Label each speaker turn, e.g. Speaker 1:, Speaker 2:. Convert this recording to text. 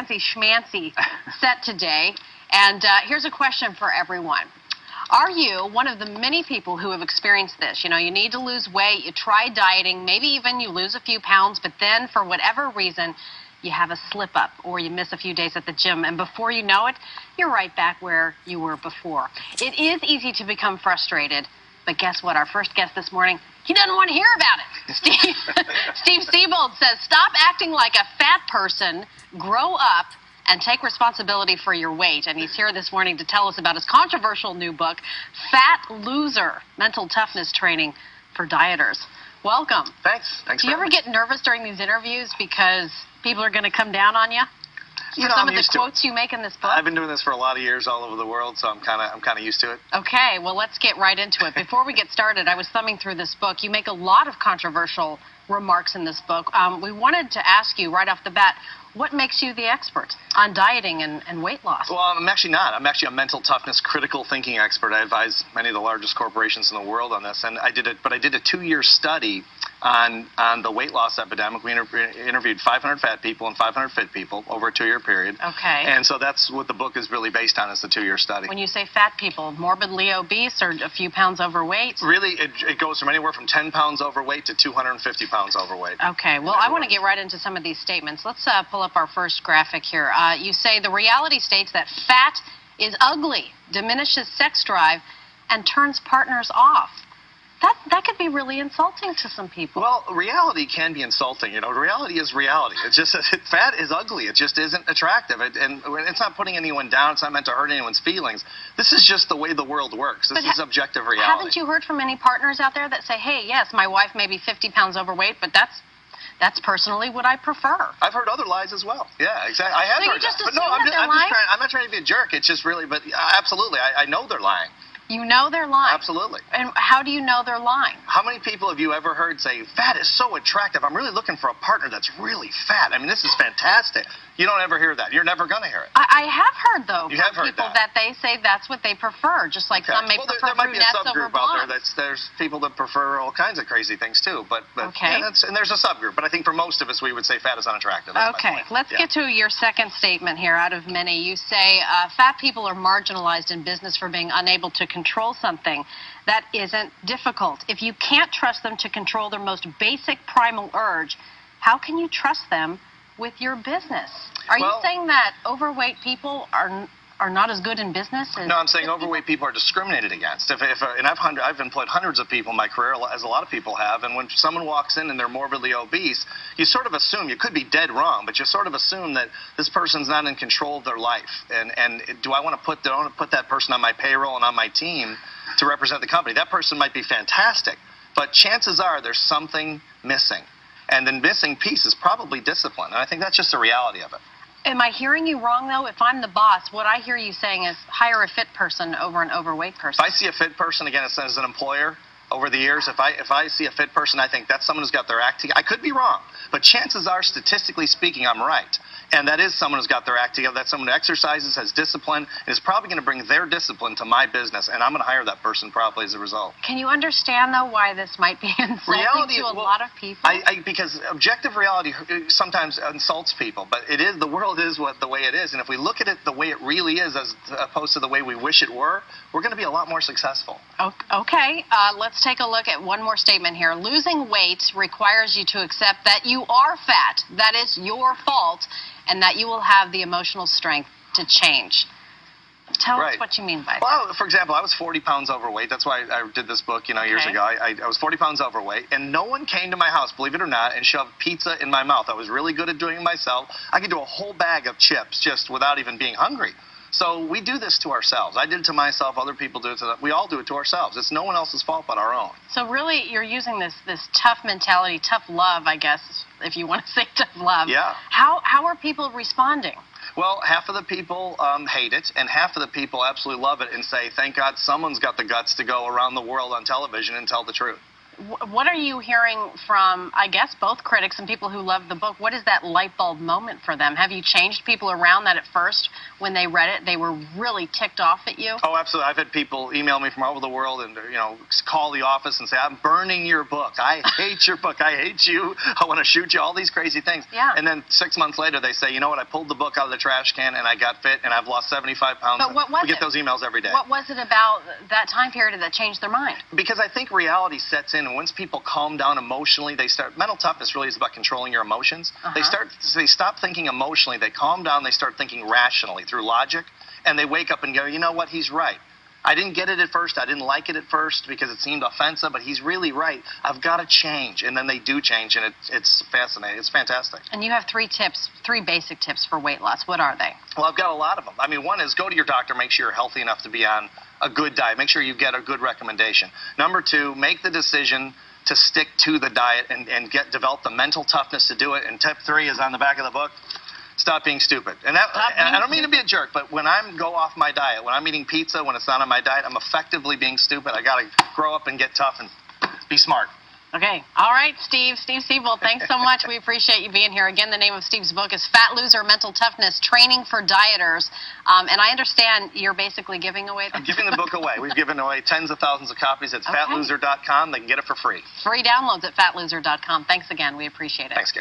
Speaker 1: fancy schmancy set today. And here's a question for everyone. Are you one of the many people who have experienced this? You know, you need to lose weight, you try dieting, maybe even you lose a few pounds, but then for whatever reason, you have a slip up or you miss a few days at the gym, and before you know it, you're right back where you were before. It is easy to become frustrated, but guess what? Our first guest this morning, he doesn't want to hear about it. Steve Siebold says, stop acting like a fat person, grow up, and take responsibility for your weight. And he's here this morning to tell us about his controversial new book, Fat Loser, Mental Toughness Training for Dieters. Welcome.
Speaker 2: Thanks.
Speaker 1: Do you ever get nervous during these interviews because people are going to come down on you?
Speaker 2: You know,
Speaker 1: some of the quotes you make in this book?
Speaker 2: I've been doing this for a lot of years all over the world, so I'm kind of used to it.
Speaker 1: Okay, well, let's get right into it. Before we get started, I was thumbing through this book. You make a lot of controversial remarks in this book. We wanted to ask you right off the bat, what makes you the expert on dieting and weight loss?
Speaker 2: Well, I'm actually not. I'm actually a mental toughness, critical thinking expert. I advise many of the largest corporations in the world on this, and I did a 2-year study on the weight loss epidemic. We interviewed 500 fat people and 500 fit people over a 2-year period.
Speaker 1: Okay.
Speaker 2: And so that's what the book is really based on, is the 2-year study.
Speaker 1: When you say fat people, morbidly obese or a few pounds overweight?
Speaker 2: Really, it goes from anywhere from 10 pounds overweight to 250 pounds overweight.
Speaker 1: Okay, well, I want to get right into some of these statements. Let's pull up our first graphic here. You say the reality states that fat is ugly, diminishes sex drive, and turns partners off. That could be really insulting to some people.
Speaker 2: Well, reality can be insulting. You know, reality is reality. It's just fat is ugly. It just isn't attractive. And it's not putting anyone down. It's not meant to hurt anyone's feelings. This is just the way the world works. This is objective reality.
Speaker 1: Haven't you heard from any partners out there that say, hey, yes, my wife may be 50 pounds overweight, but that's personally what I prefer?
Speaker 2: I've heard other lies as well. Yeah, exactly. I have heard that. But no, I'm not trying to be a jerk. It's just really, but absolutely, I know they're lying.
Speaker 1: You know they're lying?
Speaker 2: Absolutely.
Speaker 1: And how do you know they're lying?
Speaker 2: How many people have you ever heard say, fat is so attractive, I'm really looking for a partner that's really fat? I mean, this is fantastic. You don't ever hear that. You're never going to hear it.
Speaker 1: I have heard, though,
Speaker 2: you have
Speaker 1: from
Speaker 2: heard
Speaker 1: people that they say that's what they prefer, just like some may prefer
Speaker 2: there might be a
Speaker 1: brunettes over
Speaker 2: subgroup out
Speaker 1: blondes.
Speaker 2: there there's people that prefer all kinds of crazy things, too. But
Speaker 1: okay.
Speaker 2: Yeah, and there's a subgroup. But I think for most of us, we would say fat is unattractive. That's
Speaker 1: okay, let's get to your second statement here out of many. You say fat people are marginalized in business for being unable to control something that isn't difficult. If you can't trust them to control their most basic primal urge, how can you trust them with your business? Are you saying that overweight people are not as good in business?
Speaker 2: No, I'm saying overweight people are discriminated against. And I've employed hundreds of people in my career, as a lot of people have, and when someone walks in and they're morbidly obese, you sort of assume, you could be dead wrong, but you sort of assume that this person's not in control of their life. And do I want to put that person on my payroll and on my team to represent the company? That person might be fantastic, but chances are there's something missing. And the missing piece is probably discipline. And I think that's just the reality of it.
Speaker 1: Am I hearing you wrong, though? If I'm the boss, what I hear you saying is hire a fit person over an overweight person.
Speaker 2: If I see a fit person, again, as an employer, over the years, if I see a fit person, I think that's someone who's got their act together. I could be wrong, but chances are, statistically speaking, I'm right. And that is someone who's got their act together. That's someone who exercises, has discipline, and is probably going to bring their discipline to my business, and I'm going to hire that person probably as a result.
Speaker 1: Can you understand, though, why this might be insulting to a lot of people?
Speaker 2: Because objective reality sometimes insults people, but the world is the way it is, and if we look at it the way it really is as opposed to the way we wish it were, we're going to be a lot more successful.
Speaker 1: Okay, let's take a look at one more statement here. Losing weight requires you to accept that you are fat, that is your fault, and that you will have the emotional strength to change. Tell us what you mean by that.
Speaker 2: Well, for example, I was 40 pounds overweight. That's why I did this book, years ago. I was 40 pounds overweight, and no one came to my house, believe it or not, and shoved pizza in my mouth. I was really good at doing it myself. I could do a whole bag of chips just without even being hungry. So we do this to ourselves. I did it to myself. Other people do it to them. We all do it to ourselves. It's no one else's fault but our own.
Speaker 1: So really, you're using this tough mentality, tough love, I guess, if you want to say tough love.
Speaker 2: Yeah.
Speaker 1: How are people responding?
Speaker 2: Well, half of the people hate it, and half of the people absolutely love it and say, thank God someone's got the guts to go around the world on television and tell the truth.
Speaker 1: what are you hearing from, I guess, both critics and people who love the book? What is that light bulb moment for them? Have you changed people around that at first, when they read it, they were really ticked off at you?
Speaker 2: Oh, absolutely. I've had people email me from all over the world and, call the office and say, I'm burning your book. I hate your book. I hate you. I want to shoot you. All these crazy things.
Speaker 1: Yeah.
Speaker 2: And then 6 months later, they say, you know what? I pulled the book out of the trash can and I got fit and I've lost 75 pounds.
Speaker 1: But what was
Speaker 2: we get those emails every day.
Speaker 1: What was it about that time period that changed their mind?
Speaker 2: Because I think reality sets in, and once people calm down emotionally, they start. Mental toughness really is about controlling your emotions. They stop thinking emotionally. They calm down. They start thinking rationally through logic, and they wake up and go, you know what? He's right. I didn't get it at first. I didn't like it at first because it seemed offensive, but he's really right. I've got to change. And then they do change, and it's fascinating. It's fantastic.
Speaker 1: And you have 3 basic tips for weight loss. What are they?
Speaker 2: Well, I've got a lot of them. I mean, one is go to your doctor, make sure you're healthy enough to be on a good diet. Make sure you get a good recommendation. Number 2, make the decision to stick to the diet and develop the mental toughness to do it. And tip 3 is on the back of the book. Stop being stupid. And I don't mean to be a jerk, but when I go off my diet, when I'm eating pizza, when it's not on my diet, I'm effectively being stupid. I got to grow up and get tough and be smart.
Speaker 1: Okay. All right, Steve Siebold, thanks so much. We appreciate you being here. Again, the name of Steve's book is Fat Loser Mental Toughness, Training for Dieters. And I understand you're basically giving away the
Speaker 2: I'm giving the book away. We've given away tens of thousands of copies. It's fatloser.com. They can get it for free.
Speaker 1: Free downloads at fatloser.com. Thanks again. We appreciate it.
Speaker 2: Thanks, Gary.